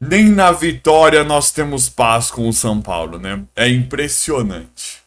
Nem na vitória nós temos paz com o São Paulo, né? É impressionante.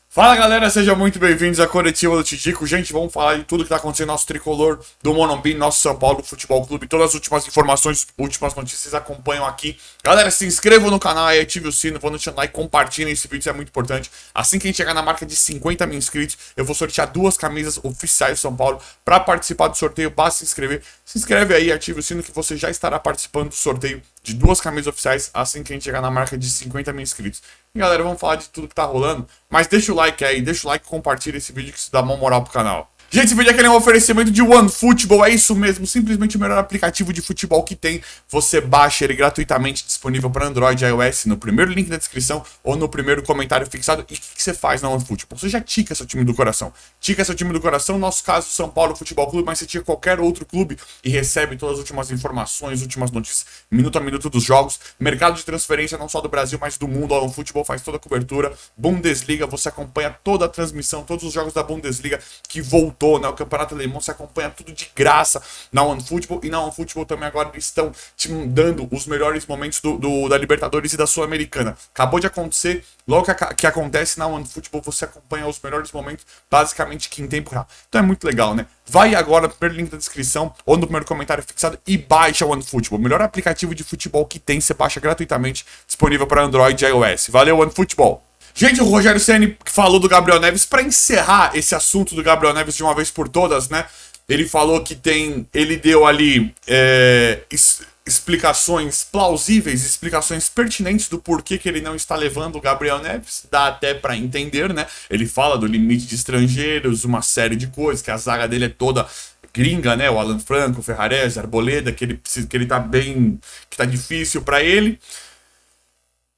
Fala galera, sejam muito bem-vindos à coletiva do Tidico. Gente, vamos falar de tudo que tá acontecendo no nosso tricolor do Morumbi, nosso São Paulo Futebol Clube. Todas as últimas informações, últimas notícias acompanham aqui. Galera, se inscrevam no canal aí, ative o sino, vão deixando like, compartilhem esse vídeo, isso é muito importante. Assim que a gente chegar na marca de 50 mil inscritos, eu vou sortear 2 camisas oficiais do São Paulo. Para participar do sorteio, basta se inscrever. Se inscreve aí, ative o sino que você já estará participando do sorteio de 2 camisas oficiais assim que a gente chegar na marca de 50 mil inscritos. E galera, vamos falar de tudo que tá rolando, mas deixa o like aí, deixa o like e compartilha esse vídeo que isso dá uma moral pro canal. Gente, esse vídeo aqui é um oferecimento de OneFootball, é isso mesmo, simplesmente o melhor aplicativo de futebol que tem. Você baixa ele gratuitamente, disponível para Android e iOS, no primeiro link da descrição ou no primeiro comentário fixado. E o que você faz na OneFootball? Você já tica seu time do coração. Tica seu time do coração, no nosso caso, São Paulo Futebol Clube, mas você tica qualquer outro clube e recebe todas as últimas informações, últimas notícias, minuto a minuto dos jogos. Mercado de transferência não só do Brasil, mas do mundo. A OneFootball faz toda a cobertura. Bundesliga, você acompanha toda a transmissão, todos os jogos da Bundesliga que voltou. Né, o campeonato alemão, você acompanha tudo de graça na OneFootball, e na OneFootball também agora eles estão te dando os melhores momentos da Libertadores e da Sul-Americana. Acabou de acontecer, logo que acontece na OneFootball, você acompanha os melhores momentos basicamente que em tempo real. Então é muito legal, né? Vai agora no primeiro link da descrição ou no primeiro comentário fixado e baixa o OneFootball. O melhor aplicativo de futebol que tem, você baixa gratuitamente, disponível para Android e iOS. Valeu, OneFootball! Gente, o Rogério Ceni falou do Gabriel Neves. Para encerrar esse assunto do Gabriel Neves de uma vez por todas, né? Ele falou que ele deu ali explicações plausíveis, explicações pertinentes do porquê que ele não está levando o Gabriel Neves. Dá até para entender, né? Ele fala do limite de estrangeiros, uma série de coisas, que a zaga dele é toda gringa, né? O Alan Franco, o Ferrarese, Arboleda, que ele tá bem, que tá difícil para ele.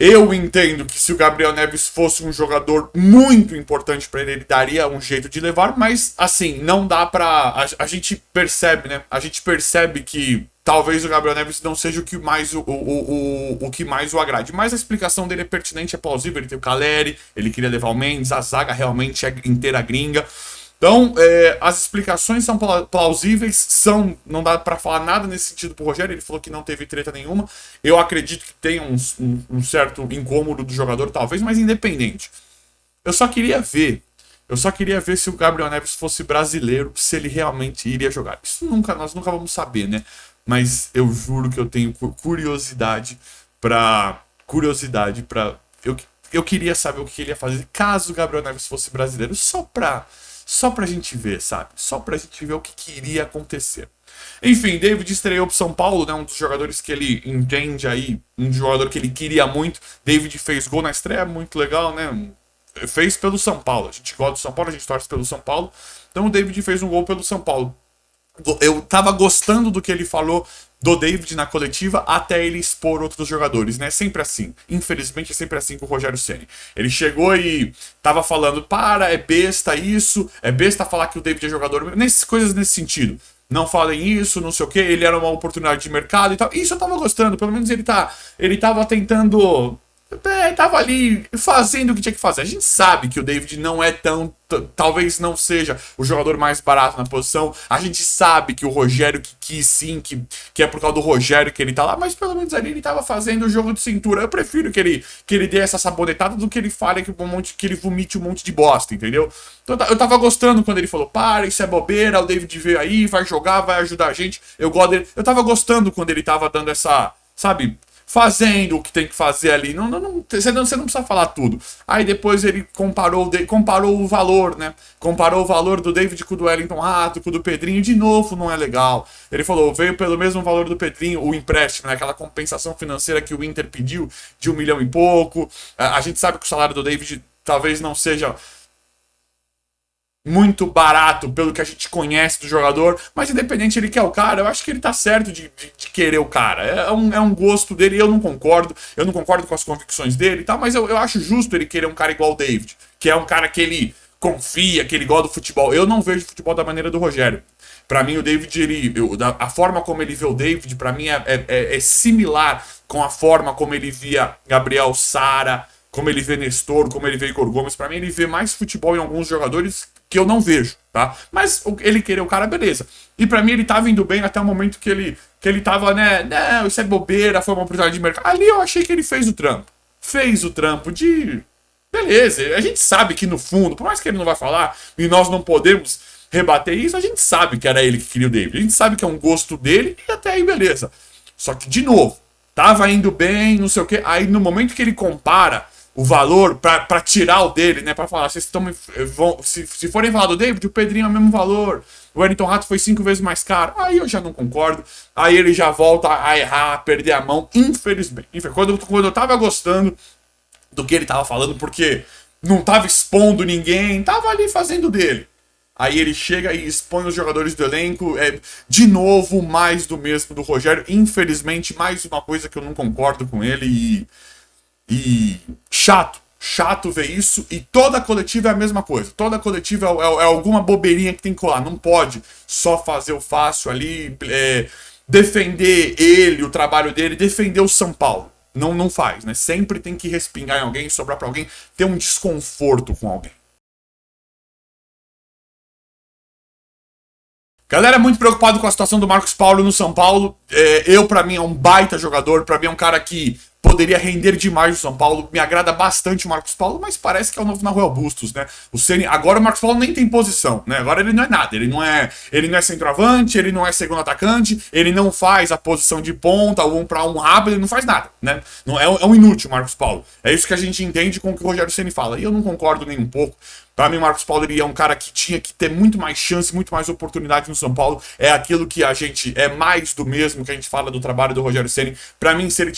Eu entendo que se o Gabriel Neves fosse um jogador muito importante para ele, ele daria um jeito de levar, mas assim, não dá pra. A gente percebe, né? A gente percebe que talvez o Gabriel Neves não seja o que mais o que mais o agrade. Mas a explicação dele é pertinente, é plausível. Ele tem o Caleri, ele queria levar o Mendes, a zaga realmente é inteira gringa. Então, as explicações são plausíveis, não dá pra falar nada nesse sentido pro Rogério, ele falou que não teve treta nenhuma. Eu acredito que tem um certo incômodo do jogador, talvez, mas independente. Eu só queria ver se o Gabriel Neves fosse brasileiro, se ele realmente iria jogar. Isso nós nunca vamos saber, né? Mas eu juro que eu tenho curiosidade pra... Eu queria saber o que ele ia fazer caso o Gabriel Neves fosse brasileiro, só pra gente ver, sabe? Só pra gente ver o que iria acontecer. Enfim, David estreou pro São Paulo, né? Um dos jogadores que ele entende aí, um jogador que ele queria muito. David fez gol na estreia, muito legal, né? Fez pelo São Paulo. A gente gosta do São Paulo, a gente torce pelo São Paulo. Então o David fez um gol pelo São Paulo. Eu tava gostando do que ele falou do David na coletiva até ele expor outros jogadores, né? Sempre assim. Infelizmente é sempre assim com o Rogério Ceni. Ele chegou e tava falando, é besta isso, é besta falar que o David é jogador, coisas nesse sentido. Não falem isso, não sei o que, ele era uma oportunidade de mercado e tal. Isso eu tava gostando, pelo menos ele tava tentando... tava ali fazendo o que tinha que fazer. A gente sabe que o David não é tão... Talvez não seja o jogador mais barato na posição. A gente sabe que o Rogério que quis sim, que é por causa do Rogério que ele tá lá. Mas pelo menos ali ele tava fazendo o jogo de cintura. Eu prefiro que ele dê essa sabonetada do que ele fale que ele vomite um monte de bosta, entendeu? Então eu tava gostando quando ele falou, isso é bobeira, o David veio aí, vai jogar, vai ajudar a gente. Eu gosto dele. Eu tava gostando quando ele tava dando essa, sabe... fazendo o que tem que fazer ali. Você não precisa falar tudo. Aí depois ele comparou o valor, né? Comparou o valor do David com o do Wellington Rato, com o do Pedrinho. De novo, não é legal. Ele falou, veio pelo mesmo valor do Pedrinho, o empréstimo, né? Aquela compensação financeira que o Inter pediu de 1 milhão e pouco. A gente sabe que o salário do David talvez não seja... muito barato pelo que a gente conhece do jogador, mas independente ele quer o cara, eu acho que ele tá certo de querer o cara, é um gosto dele, eu não concordo com as convicções dele e tal, mas eu acho justo ele querer um cara igual o David, que é um cara que ele confia, que ele gosta do futebol. Eu não vejo futebol da maneira do Rogério. Pra mim o David, a forma como ele vê o David, pra mim é similar com a forma como ele via Gabriel Sara, como ele vê Nestor, como ele vê Igor Gomes. Pra mim ele vê mais futebol em alguns jogadores que eu não vejo, tá? Mas ele querer o cara, beleza. E pra mim ele tava indo bem até o momento que ele tava, né, não, isso é bobeira, foi uma oportunidade de mercado. Ali eu achei que ele fez o trampo. Fez o trampo de... Beleza, a gente sabe que no fundo, por mais que ele não vai falar, e nós não podemos rebater isso, a gente sabe que era ele que queria o David. A gente sabe que é um gosto dele e até aí beleza. Só que, de novo, tava indo bem, não sei o quê. Aí no momento que ele compara o valor pra tirar o dele, né? Pra falar, vocês estão. Se forem falar do David, o Pedrinho é o mesmo valor. O Wellington Rato foi 5 vezes mais caro. Aí eu já não concordo. Aí ele já volta a errar, a perder a mão, infelizmente. Quando eu tava gostando do que ele tava falando, porque não tava expondo ninguém, tava ali fazendo dele. Aí ele chega e expõe os jogadores do elenco. De novo, mais do mesmo do Rogério. Infelizmente, mais uma coisa que eu não concordo com ele. E chato ver isso. E toda a coletiva é a mesma coisa. Toda a coletiva é alguma bobeirinha que tem que colar. Não pode só fazer o fácil ali, defender ele, o trabalho dele, defender o São Paulo. Não faz, né? Sempre tem que respingar em alguém, sobrar pra alguém, ter um desconforto com alguém. Galera, muito preocupado com a situação do Marcos Paulo no São Paulo. Pra mim, é um baita jogador. Pra mim, é um cara que poderia render demais no São Paulo. Me agrada bastante o Marcos Paulo, mas parece que é o novo Nahuel Bustos, né? Agora o Marcos Paulo nem tem posição, né? Agora ele não é nada. Ele não é centroavante, ele não é segundo atacante, ele não faz a posição de ponta, o 1-1 rápido, ele não faz nada, né? Não, é um inútil o Marcos Paulo. É isso que a gente entende com o que o Rogério Ceni fala. E eu não concordo nem um pouco. Pra mim, o Marcos Paulo ele é um cara que tinha que ter muito mais chance, muito mais oportunidade no São Paulo. É aquilo que a gente é mais do mesmo que a gente fala do trabalho do Rogério Ceni. Pra mim, se ele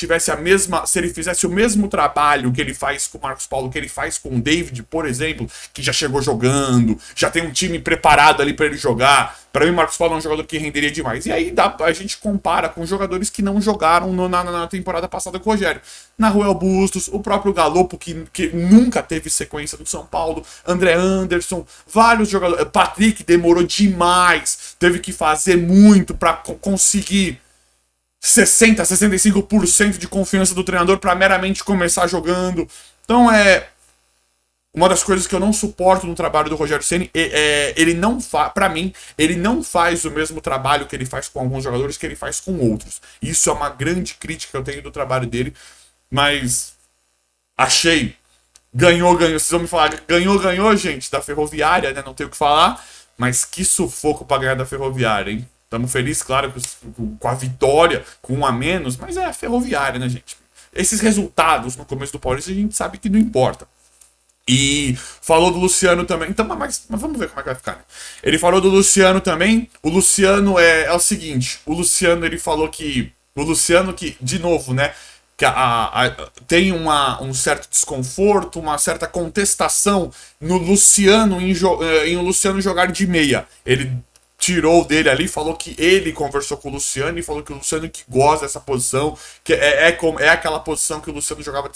fizesse o mesmo trabalho que ele faz com o Marcos Paulo, que ele faz com o David, por exemplo, que já chegou jogando, já tem um time preparado ali pra ele jogar. Pra mim, o Marcos Paulo é um jogador que renderia demais. E aí a gente compara com jogadores que não jogaram na temporada passada com o Rogério. Nahuel Bustos, o próprio Galopo, que nunca teve sequência do São Paulo, André Anderson, vários jogadores. Patrick demorou demais, teve que fazer muito pra conseguir 65% de confiança do treinador pra meramente começar jogando. Então uma das coisas que eu não suporto no trabalho do Rogério Ceni ele não para mim, ele não faz o mesmo trabalho que ele faz com alguns jogadores que ele faz com outros. Isso é uma grande crítica que eu tenho do trabalho dele, mas achei ganhou, vocês vão me falar, ganhou, gente, da Ferroviária, né? Não tenho o que falar, mas que sufoco pra ganhar da Ferroviária, hein? Estamos felizes, claro, com a vitória, com 1 a menos, mas é a Ferroviária, né, gente? Esses resultados no começo do Paulista a gente sabe que não importa. E falou do Luciano também. Então, mas vamos ver como é que vai ficar, né? Ele falou do Luciano também. O Luciano é o seguinte: o Luciano ele falou que. O Luciano que, de novo, né? Que tem um certo desconforto, uma certa contestação no Luciano em o Luciano jogar de meia. Ele tirou dele ali, falou que ele conversou com o Luciano e falou que o Luciano que gosta dessa posição, que é aquela posição que o Luciano jogava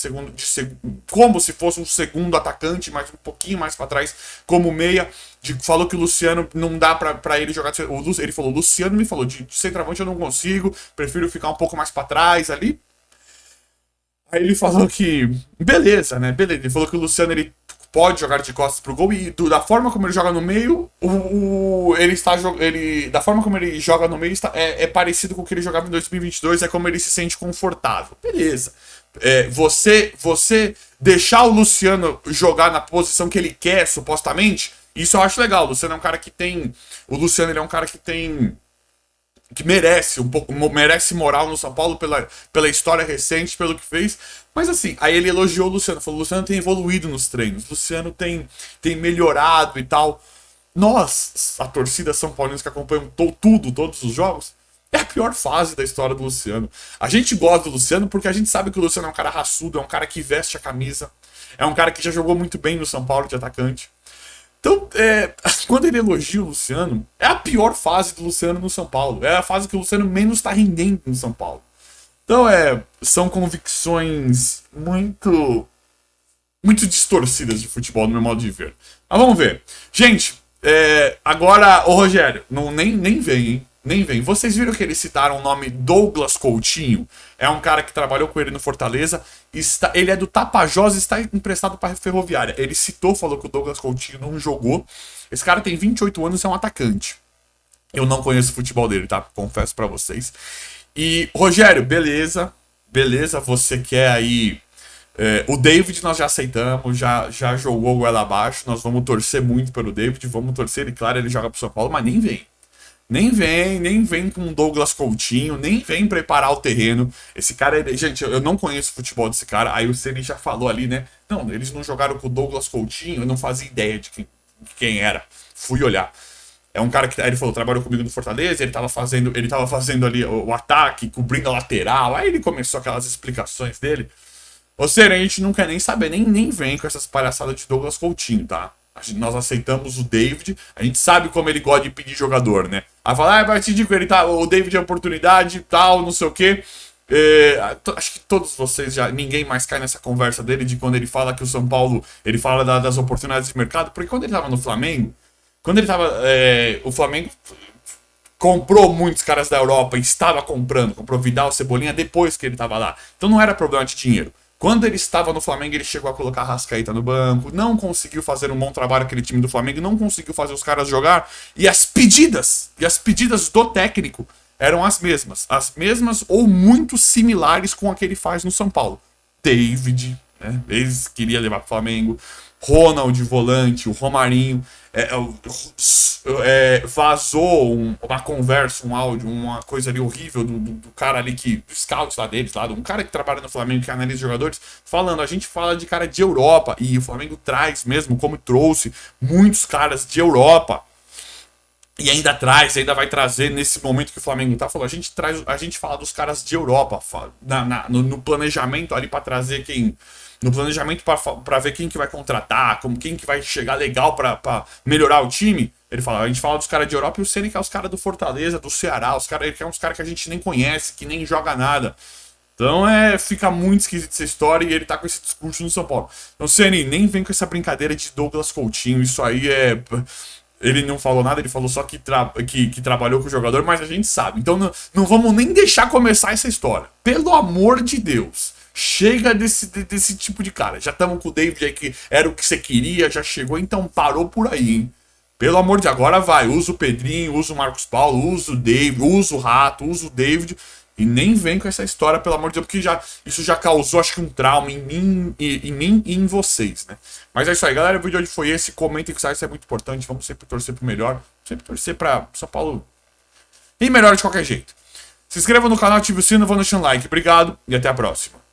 como se fosse um segundo atacante, mas um pouquinho mais para trás, como meia. Falou que o Luciano não dá pra ele jogar. Ele falou: Luciano me falou, de centroavante eu não consigo, prefiro ficar um pouco mais para trás ali. Aí ele falou que. Beleza, né? Beleza. Ele falou que o Luciano ele pode jogar de costas pro gol e da forma como ele joga no meio, da forma como ele joga no meio é parecido com o que ele jogava em 2022, é como ele se sente confortável. Beleza. Você deixar o Luciano jogar na posição que ele quer, supostamente, isso eu acho legal. O Luciano é um cara que tem. O Luciano ele é um cara que merece merece moral no São Paulo pela história recente, pelo que fez. Mas assim, aí ele elogiou o Luciano, falou: o Luciano tem evoluído nos treinos, o Luciano tem melhorado e tal. Nós, a torcida São Paulina que acompanham todos os jogos, é a pior fase da história do Luciano. A gente gosta do Luciano porque a gente sabe que o Luciano é um cara raçudo, é um cara que veste a camisa, é um cara que já jogou muito bem no São Paulo de atacante. Então, quando ele elogia o Luciano, é a pior fase do Luciano no São Paulo. É a fase que o Luciano menos está rendendo no São Paulo. Então, são convicções muito distorcidas de futebol, no meu modo de ver. Mas vamos ver. Gente, agora, ô Rogério, nem vem, hein? Nem vem. Vocês viram que eles citaram o nome Douglas Coutinho? É um cara que trabalhou com ele no Fortaleza. Ele é do Tapajós e está emprestado para a Ferroviária. Ele citou, falou que o Douglas Coutinho não jogou. Esse cara tem 28 anos e é um atacante. Eu não conheço o futebol dele, tá? Confesso pra vocês. E, Rogério, beleza. Beleza, você quer aí... o David nós já aceitamos, já jogou o goela abaixo. Nós vamos torcer muito pelo David. Vamos torcer, ele, claro, ele joga pro São Paulo, mas nem vem. Nem vem com o Douglas Coutinho, nem vem preparar o terreno. Esse cara, gente, eu não conheço o futebol desse cara. Aí o Ceni já falou ali, né? Não, eles não jogaram com o Douglas Coutinho, eu não fazia ideia de quem era. Fui olhar. É um cara que, ele falou, trabalhou comigo no Fortaleza, ele tava fazendo ali o ataque, cobrindo a lateral. Aí ele começou aquelas explicações dele. Ou seja, a gente não quer nem saber, nem vem com essas palhaçadas de Douglas Coutinho, tá? Nós aceitamos o David, a gente sabe como ele gosta de pedir jogador, né? Aí fala, vai te digo, o David é oportunidade, tal, não sei o quê. Acho que todos vocês já, ninguém mais cai nessa conversa dele de quando ele fala que o São Paulo, ele fala das oportunidades de mercado, porque quando ele tava no Flamengo, o Flamengo comprou muitos caras da Europa e estava comprou Vidal, Cebolinha depois que ele estava lá. Então não era problema de dinheiro. Quando ele estava no Flamengo, ele chegou a colocar a Arrascaeta no banco, não conseguiu fazer um bom trabalho aquele time do Flamengo, não conseguiu fazer os caras jogar, e as pedidas do técnico eram as mesmas ou muito similares com a que ele faz no São Paulo. David, né? Eles queriam levar para o Flamengo. Ronald, volante, o Romarinho. Vazou uma conversa, um áudio, uma coisa ali horrível do cara ali do scout lá deles, um cara que trabalha no Flamengo, que analisa jogadores, falando, a gente fala de cara de Europa, e o Flamengo traz mesmo, como trouxe muitos caras de Europa. E ainda vai trazer nesse momento que o Flamengo tá falando. A gente fala dos caras de Europa, no planejamento ali para trazer quem. No planejamento para ver quem que vai contratar, quem que vai chegar legal para melhorar o time. A gente fala dos caras de Europa e o Ceni que é os caras do Fortaleza, do Ceará, ele quer uns caras que a gente nem conhece, que nem joga nada. Então fica muito esquisito essa história e ele tá com esse discurso no São Paulo. Então, Ceni, nem vem com essa brincadeira de Douglas Coutinho, isso aí é. Ele não falou nada, ele falou só que trabalhou com o jogador, mas a gente sabe. Então não vamos nem deixar começar essa história. Pelo amor de Deus. Chega desse tipo de cara. Já estamos com o David aí, que era o que você queria, já chegou, então parou por aí, hein? Pelo amor de Deus, agora vai. Usa o Pedrinho, usa o Marcos Paulo, usa o David, usa o Rato, usa o David. E nem vem com essa história, pelo amor de Deus, porque isso já causou, acho que, um trauma em mim e em vocês, né? Mas é isso aí, galera. O vídeo de hoje foi esse. Comentem que isso é muito importante. Vamos sempre torcer pro melhor. Sempre torcer pra São Paulo ir melhor de qualquer jeito. Se inscreva no canal, ative o sino, vou deixando um like. Obrigado e até a próxima.